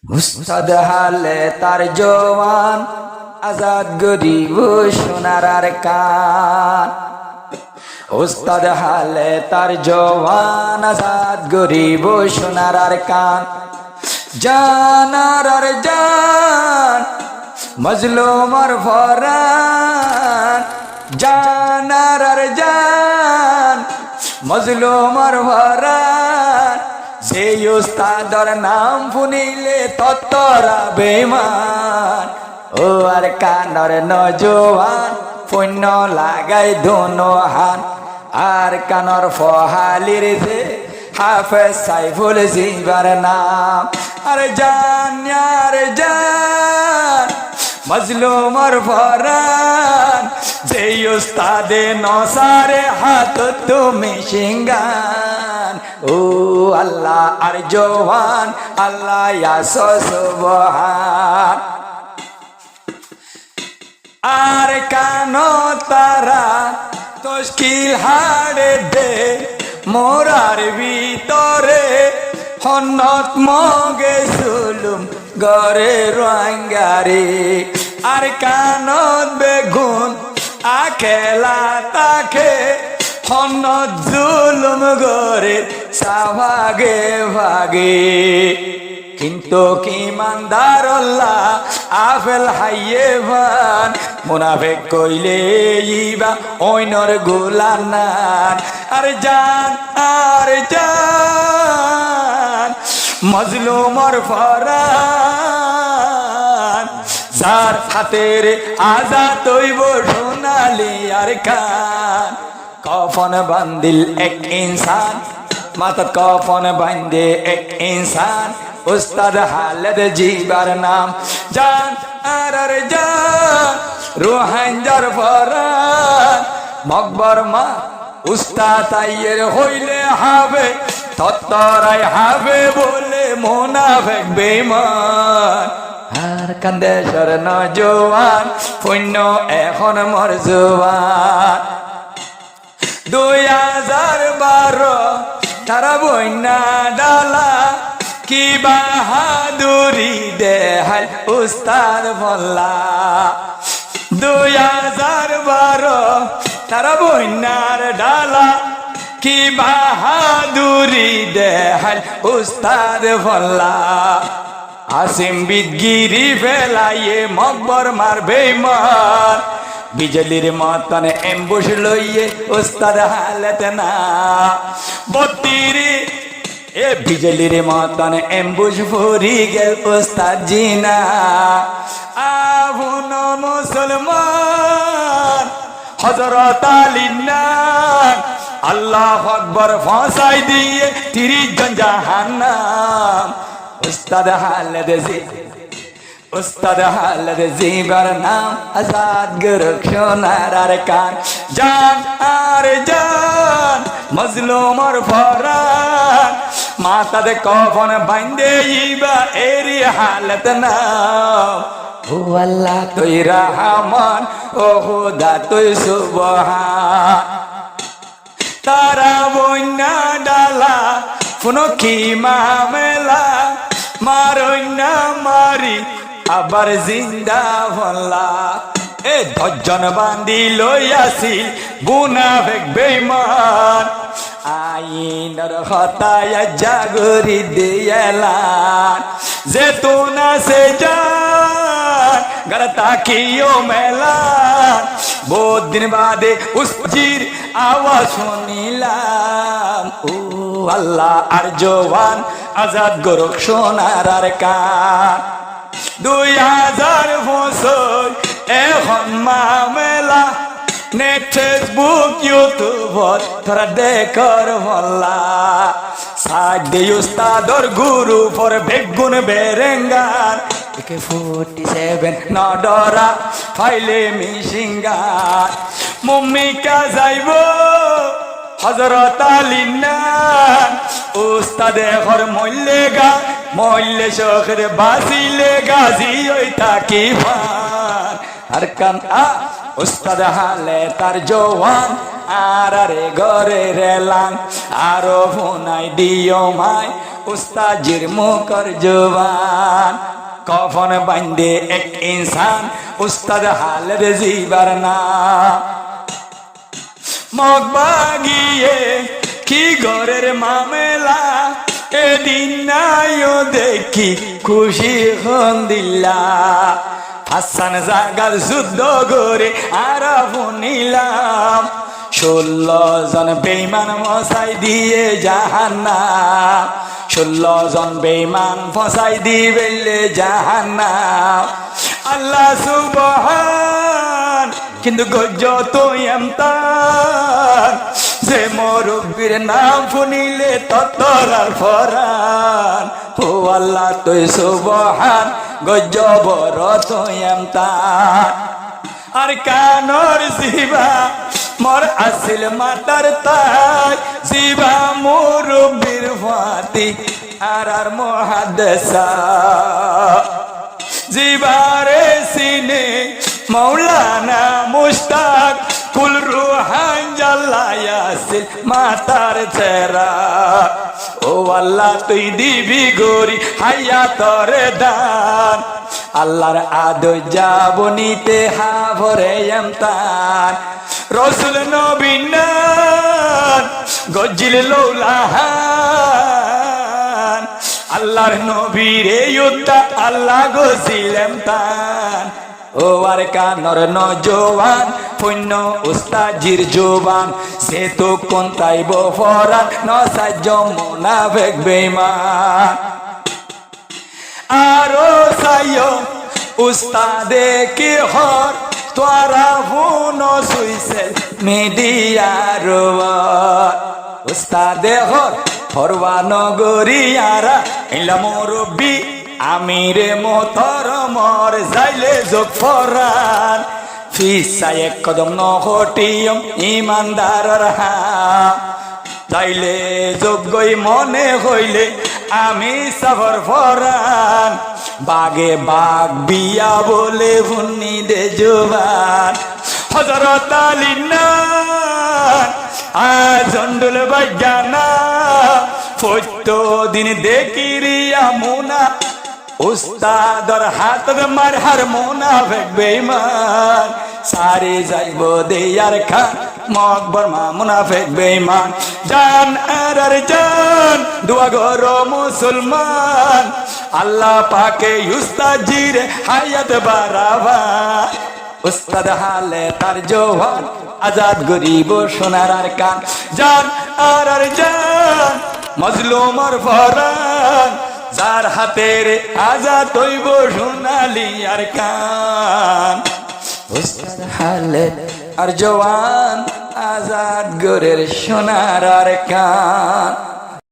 উস্তাদ হালে তার জওয়ান, আজাদ গরিব সোনার আর কান। উস্তাদ হালে তার জওয়ান, আজাদ গরিব সোনার আর কান। জানার আর জান মজলুমর ফরান, জানার আর জান মজলুমর ফরান। সেই উস্তাদর নাম শুনিলে ততরা বেমান। ও আর কানর নজওয়ান পুণ্য লাগাই দোনো হান। আর কানর ফহালির যে হাফেজ সাইফুল জিবার নাম। আর জান মজলুমর ফরান, যে উস্তাদে নসারে হাত তুমি সিঙ্গান। ও আল্লাহ আর জওয়ান, আল্লাহ ইয়াসো সুবহান। আর কানো তারা তশকিল হাড়ে দে মোরার ভিতরে, হন্নত মগে সুলুম গরে রঙ্গারে। আর কানত বেগুন আখেলা তাকে, হন্নত জুলুম গরে সাভাগে ভাগে। কিন্তু কি ইমানদার আল্লাহ আফেল হাইয়ে ভান, মুনাফিক কইলে ইবা ওইনর গোলানান। আর জান মজলুমর ফরান, যার হাতের আজাদ হইব সোনালি আর কান। কফন বান্দিল এক ইনসান, মাথা কফন বান্ধে এক ইনসান। উস্তাদ হালেদ জিবার নাম। জান আর জান রোহাঞ্জার ফরান, মকবর মা উস্তাদ আইয়ের হইলে হবে, তত্তরাই হবে বলে মুনাফিক বেঈমান। আর কান্দেশ্বর নজওয়ান পুণ্য এখন মর জওয়ান। 2012 তারা বন্যা ডালা, কি বাহাদুরি দেহাল উস্তাদ বল্লা। 2012 তারা বন্যার ডালা, কি বাহাদুরি দেহাল উস্তাদ বল্লা। আসিম বিদগিরি ফেলাইয়ে মকবর মারবে মার, বিজলির মতন এম্বুশ লইয়ে উস্তাদ হালত না। 32 এ বিজলির মতন এম্বুশ ভরি গেল উস্তাদ জিনা। আবুন মুসলমান হযরত আলীর নাম, আল্লাহু আকবার ফাঁসাই দিয়ে 30 জন জাহান্নাম। উস্তাদ হালেদ জিবার নাম, আজাদ গরক সোনার আর কান। জান আর জান মজলুমর ফরান, মাথাতে কফন বাইন্দে ইবা এরি হালত নাম। ও আল্লাহ তুই রহমান, ও খুদা তুই সুবহান। তারা বন্যা ডালা পুনো কি মামেলা, মারইনা মারি আবার জিন্দা হল্লা। এ 10 জন বান্দি লইয়াছিল মুনাফিক বেঈমান, আইনর হতায় জাগরি দিয়ালান। যে তু না সে জান গর তাকিও মেলান, বহুত দিন বাদে উসজির আওয়াজ শুনিলাম। ও আল্লাহ আর জওয়ান, আজাদ গরক সোনার আর কান। 2000 বছর এখন মামেলা, নেট ফেসবুক ইউটিউবত তোরা দেখর হল্লা। সাইডে উস্তাদর গুরু ফর বেগুন বেরেঙ্গার, AK-47 নডরা ফাইলে মিশিঙ্গার। মুম্মিকা যাইব হযরত আলীর নাম, উস্তাদে ঘর মইলে গা মইলে শখের বাসিলে গাজী ওই তাকি ভান। আর কান উস্তাদ হালে তার জওয়ান, আর আরে ঘরে রেলান। আরো ফোনাই দিও মাই উস্তাজির মুখর জবান। কফন বান্ধে এক ইনসান উস্তাদ হালের জিবার নাম মগবাগিয়ে কি ঘরের মামেলা এদিন নাইও দেখি খুশি হন দিল্লা হাসান জাগার যুদ্ধ করে আর নিলাম 16 জন বেঈমান মশাই দিয়ে জাহান্নাম 16 জন বেঈমান ফসাই দিবেলে জাহান্নাম আল্লাহ সুবহান কিন্তু গজ্জ তো এমতান যে মুরব্বির নাম শুনিলে ততরার ফরান ও আল্লাহ তুই সুবহান গজ্জ বড় তো এমতান আর কানর জিবা মোর আসিল মাতার তাই জিবা মুরব্বির ফাতি আর মুহাদ্দিসা জিবারে সিনে মৌলানা মুশতাক কুল রুহান জাল্লায়াসিল মাতার চেরা ও আল্লাহ তুই দিবি গরি হায়াতরে দান আল্লাহর আদর যাবনিতে হাভরে এমতান রসুল নবী নান গজিল লৌলাহান আল্লাহর নবীরে ইউদ্দা আল্লাহ গজিল এমতান ও আর কানর নজওয়ান পুণ্য উস্তাজির জোবান সে তো কোন তাইব ফরান নসাজ মুনাফিক বেঈমান আরো সাইও উস্তাদে কি হর তোরা হুন সুইসে মিডিয়ার উস্তাদে হর ফরওয়ানগরিয়ারা ইলা মুরব্বি আমিরে মোহতরমর যাইলে যোগ ফরান ফিসা এক কদম নহটিয়ম ইমানদারর হাম যাইলে যোগ্যই মনে হইলে আমি সফর ফরান বাগে বাগ বিয়া বলে ভুন্নি দে জোবান হযরত আলী নান আজন্ডুল বাজানা ফটো দিন দেখিরিয়া মুনা উস্তাদর হাতর মার হার মুনাফিক বেঈমান সারে যাইব দেয়ার খান মকবর মা মুনাফিক বেঈমান জান আর জান দোয়া করো মুসলমান আল্লাহ পাকে উস্তাজির হায়াত বাড়াবা উস্তাদ হালে তার জওয়ান আজাদ গরিব সোনার আর কান জান আর জান মজলুমর ফরান যার হাতের আজাদ হইব সোনালি আর কান উস্তাদ হালে আর জওয়ান আজাদ গরের সোনার আর কান।